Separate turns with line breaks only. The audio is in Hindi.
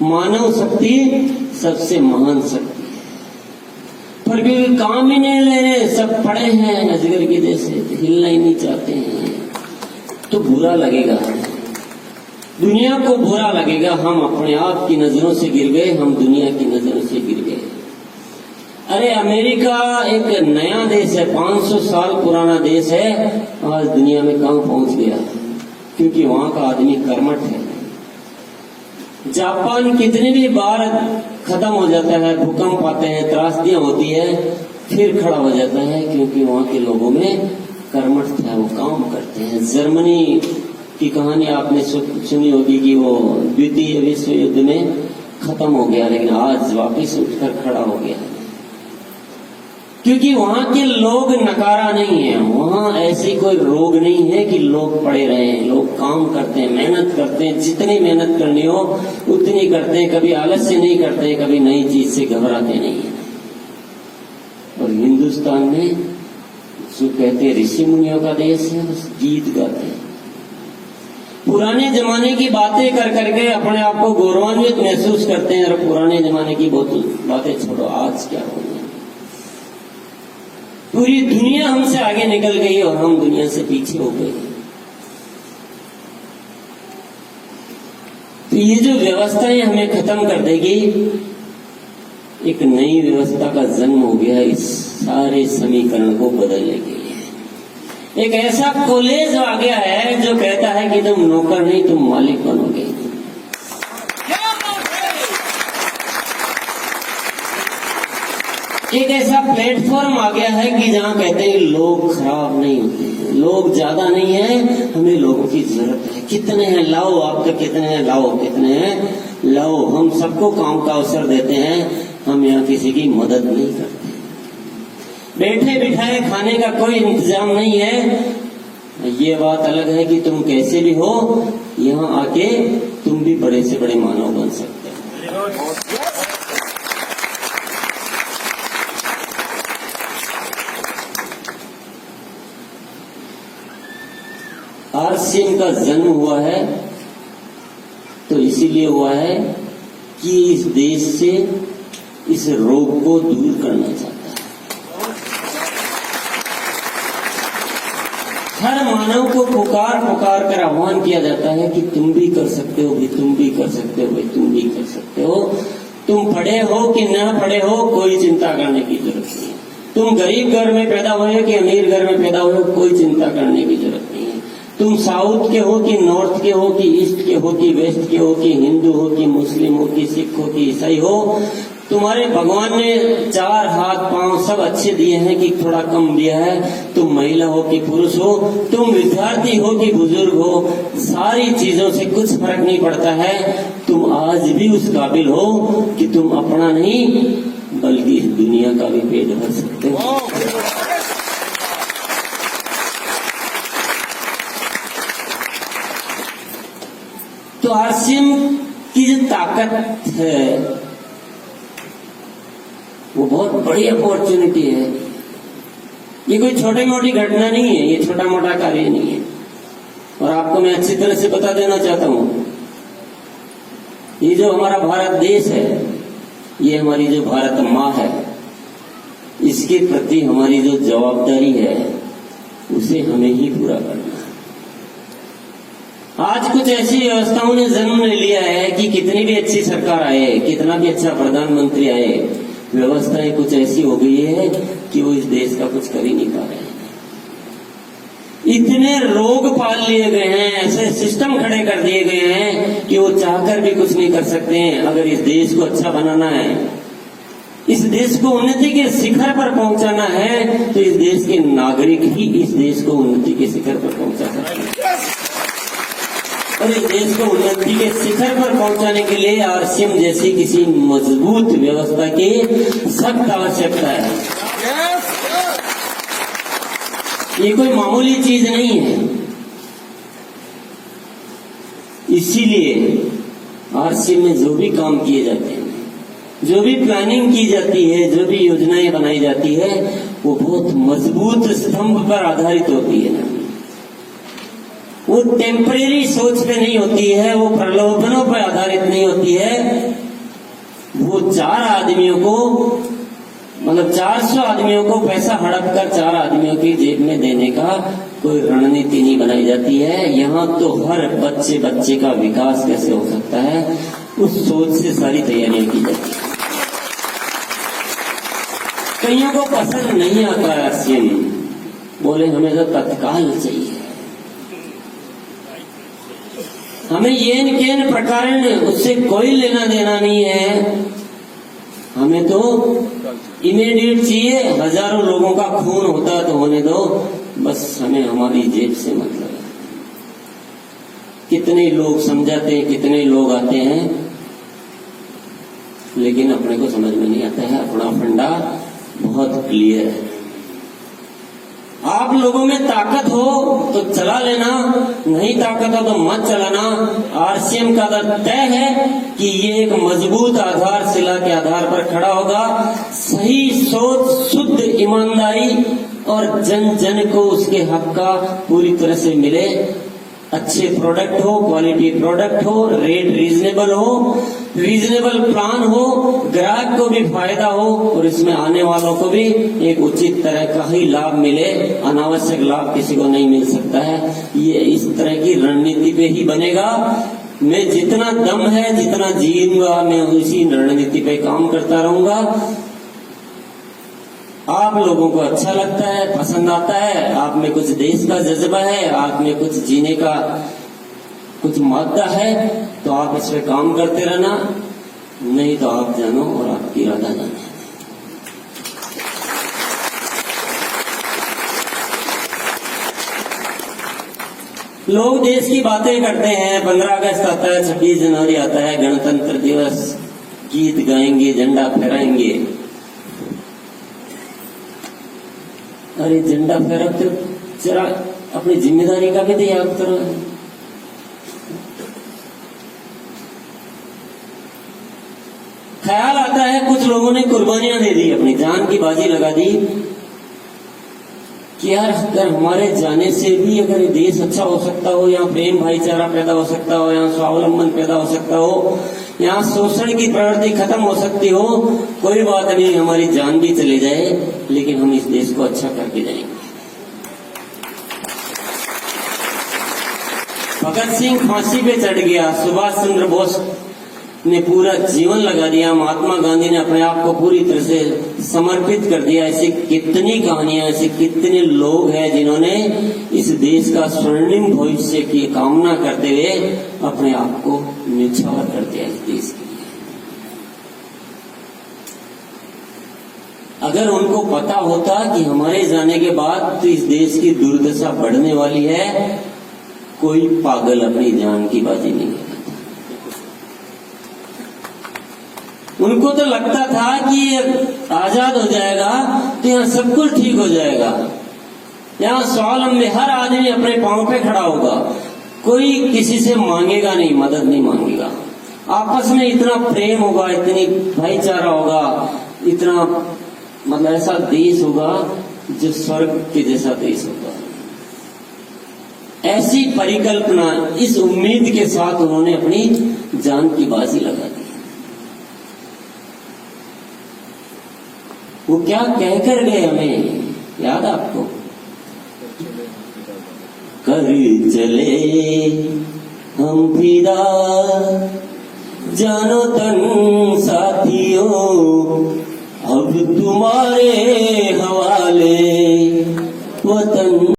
मानव शक्ति सबसे महान शक्ति है, पर क्योंकि काम ही नहीं ले रहे, सब पड़े हैं अजगर की जैसे, हिलना ही नहीं चाहते हैं, तो बुरा लगेगा, दुनिया को बुरा लगेगा। हम अपने आप की नजरों से गिर गए, हम दुनिया की नजरों से गिर गए। अरे अमेरिका एक नया देश है, 500 साल पुराना देश है, आज दुनिया में कहां पहुंच गया? क्योंकि वहां का आदमी कर्मठ है। जापान कितनी भी बार खत्म हो जाता है, भूकंप आते हैं, त्रासदियां होती है, फिर खड़ा हो जाता है, क्योंकि वहां के लोगों में कर्मठ है, वो काम करते हैं। जर्मनी की कहानी आपने सुनी होगी कि वो द्वितीय विश्व युद्ध में खत्म हो गया, लेकिन आज वापस उठकर खड़ा हो गया, क्योंकि वहां के लोग नकारा नहीं है। वहां ऐसी कोई रोग नहीं है कि लोग पड़े रहे, लोग काम करते हैं, मेहनत करते हैं, जितनी मेहनत करनी हो उतनी करते हैं, कभी आलस्य नहीं करते, कभी नई चीज से घबराते नहीं है। और हिंदुस्तान में जो कहते हैं ऋषि मुनियों का देश है, बस गीत गाते हैं, पुराने जमाने की बातें कर करके अपने आप को गौरवान्वित महसूस करते हैं। और पुराने जमाने की बहुत बातें छोड़ो, आज क्या हो गया? पूरी दुनिया हमसे आगे निकल गई और हम दुनिया से पीछे हो गए। तो ये जो व्यवस्थाएं हमें खत्म कर देगी, एक नई व्यवस्था का जन्म हो गया इस सारे समीकरण को बदलने के लिए। एक ऐसा कॉलेज आ गया है जो कहता है कि तुम नौकर नहीं, तुम मालिक बनोगे। एक ऐसा प्लेटफॉर्म आ गया है कि जहां कहते हैं लोग खराब नहीं होते, लोग ज्यादा नहीं है, हमें लोगों की जरूरत है। कितने हैं लाओ, आपके कितने हैं लाओ, कितने हैं लाओ। हम सबको काम का अवसर देते हैं, हम यहाँ किसी की मदद नहीं करते। बैठे बिठाए खाने का कोई इंतजाम नहीं है। ये बात अलग है कि तुम कैसे भी हो, यहाँ आके तुम भी बड़े से बड़े मानव बन सकते हो। आरसीएम का जन्म हुआ है तो इसीलिए हुआ है कि इस देश से इस रोग को दूर करना चाहता है। हर मानव को पुकार पुकार कर आह्वान किया जाता है कि तुम भी कर सकते हो भाई, तुम भी कर सकते हो भाई, तुम भी कर सकते हो। तुम पढ़े हो कि न पढ़े हो, कोई चिंता करने की जरूरत नहीं है। तुम गरीब घर में पैदा हुए कि अमीर घर में पैदा हुए, कोई चिंता करने की जरूरत नहीं है। तुम साउथ के हो कि नॉर्थ के हो कि ईस्ट के हो कि वेस्ट के हो कि हिंदू हो कि मुस्लिम हो कि सिख हो कि ईसाई हो, तुम्हारे भगवान ने 4 हाथ पांव सब अच्छे दिए हैं कि थोड़ा कम दिया है। तुम महिला हो कि पुरुष हो, तुम विद्यार्थी हो कि बुजुर्ग हो, सारी चीजों से कुछ फर्क नहीं पड़ता है। तुम आज भी उस काबिल हो कि तुम अपना नहीं बल्कि इस दुनिया का भी पेट भर सकते हो। तो आरसीएम की जो ताकत है वो बहुत बड़ी अपॉर्चुनिटी है। ये कोई छोटी मोटी घटना नहीं है, ये छोटा मोटा कार्य नहीं है। और आपको मैं अच्छी तरह से बता देना चाहता हूं, ये जो हमारा भारत देश है, ये हमारी जो भारत माँ है, इसके प्रति हमारी जो जवाबदारी है उसे हमें ही पूरा करना है। आज कुछ ऐसी व्यवस्थाओं ने जन्म ले लिया है कि कितनी भी अच्छी सरकार आए, कितना भी अच्छा प्रधानमंत्री आए, व्यवस्थाएं कुछ ऐसी हो गई है कि वो इस देश का कुछ कर ही नहीं पा रहे हैं। इतने रोग पाल लिए गए हैं, ऐसे सिस्टम खड़े कर दिए गए हैं कि वो चाहकर भी कुछ नहीं कर सकते हैं। अगर इस देश को अच्छा बनाना है, इस देश को उन्नति के शिखर पर पहुंचाना है, तो इस देश के नागरिक ही इस देश को उन्नति के शिखर पर पहुंचा सकते हैं। और इस देश को उन्नति के शिखर पर पहुंचाने के लिए आरसीएम जैसी किसी मजबूत व्यवस्था की सख्त आवश्यकता है। ये कोई मामूली चीज नहीं है। इसीलिए आरसीएम में जो भी काम किए जाते हैं, जो भी प्लानिंग की जाती है, जो भी योजनाएं बनाई जाती है, वो बहुत मजबूत स्तंभ पर आधारित होती है। वो टेम्परेरी सोच पे नहीं होती है, वो प्रलोभनों पर आधारित नहीं होती है, वो 4 आदमियों को, मतलब 400 आदमियों को पैसा हड़प कर 4 आदमियों की जेब में देने का कोई रणनीति नहीं बनाई जाती है। यहाँ तो हर बच्चे का विकास कैसे हो सकता है, उस सोच से सारी तैयारियां की जाती है। कईयों को पसंद नहीं आता है आरसीएम, बोले हमें तो तत्काल चाहिए, हमें येन केन प्रकरण उससे कोई लेना देना नहीं है, हमें तो इमीडिएट चाहिए। हजारों लोगों का खून होता तो होने दो, बस हमें हमारी जेब से मतलब है। कितने लोग समझाते हैं, कितने लोग आते हैं, लेकिन अपने को समझ में नहीं आता है। अपना फंडा बहुत क्लियर है। आप लोगों में ताकत हो तो चला लेना, नहीं ताकत हो तो मत चलाना। आरसीएम का दर तय है कि ये एक मजबूत आधारशिला के आधार पर खड़ा होगा। सही सोच, शुद्ध ईमानदारी और जन जन को उसके हक का पूरी तरह से मिले। अच्छे प्रोडक्ट हो, क्वालिटी प्रोडक्ट हो, रेट रीजनेबल हो, रीजनेबल प्लान हो, ग्राहक को भी फायदा हो और इसमें आने वालों को भी एक उचित तरह का ही लाभ मिले। अनावश्यक लाभ किसी को नहीं मिल सकता है। ये इस तरह की रणनीति पे ही बनेगा। मैं जितना दम है, जितना जीऊंगा, मैं उसी रणनीति पे काम करता रहूंगा। आप लोगों को अच्छा लगता है, पसंद आता है, आप में कुछ देश का जज्बा है, आप में कुछ जीने का कुछ मादा है, तो आप इस पे काम करते रहना, नहीं तो आप जानो और आपकी इरादा जाने। लोग देश की बातें करते हैं, 15 अगस्त आता है, 26 जनवरी आता है, गणतंत्र दिवस, गीत गाएंगे, झंडा फहराएंगे। अरे झंडा फहराते जरा अपनी जिम्मेदारी का भी तो याद करो। ख्याल आता है कुछ लोगों ने कुर्बानियां दे दी, अपनी जान की बाजी लगा दी कि यार अगर हमारे जाने से भी अगर देश अच्छा हो सकता हो, यहाँ प्रेम भाईचारा पैदा हो सकता हो, यहाँ स्वावलंबन पैदा हो सकता हो, यहाँ शोषण की प्रवृत्ति खत्म हो सकती हो, कोई बात नहीं, हमारी जान भी चली जाए, लेकिन हम इस देश को अच्छा करके जाएंगे। भगत सिंह फांसी पे चढ़ गया, सुभाष चंद्र बोस ने पूरा जीवन लगा दिया, महात्मा गांधी ने अपने आप को पूरी तरह से समर्पित कर दिया। ऐसी कितनी कहानियां, ऐसे कितने लोग हैं जिन्होंने इस देश का स्वर्णिम भविष्य की कामना करते हुए अपने आप को न्यौछावर कर दिया इस देश के लिए। अगर उनको पता होता कि हमारे जाने के बाद तो इस देश की दुर्दशा बढ़ने वाली है, कोई पागल अपनी जान की बाजी नहीं करता। उनको तो लगता था कि आजाद हो जाएगा तो यहाँ सब कुछ ठीक हो जाएगा, यहाँ स्वावलंबी हर आदमी अपने पांव पे खड़ा होगा, कोई किसी से मांगेगा नहीं, मदद नहीं मांगेगा, आपस में इतना प्रेम होगा, इतनी भाईचारा होगा, इतना मतलब ऐसा देश होगा जो स्वर्ग के जैसा देश होगा। ऐसी परिकल्पना, इस उम्मीद के साथ उन्होंने अपनी जान की बाजी लगा दी। वो क्या कहकर गए हमें याद आपको? कर चले हम फिदा जानो तन साथियों, अब तुम्हारे हवाले वतन।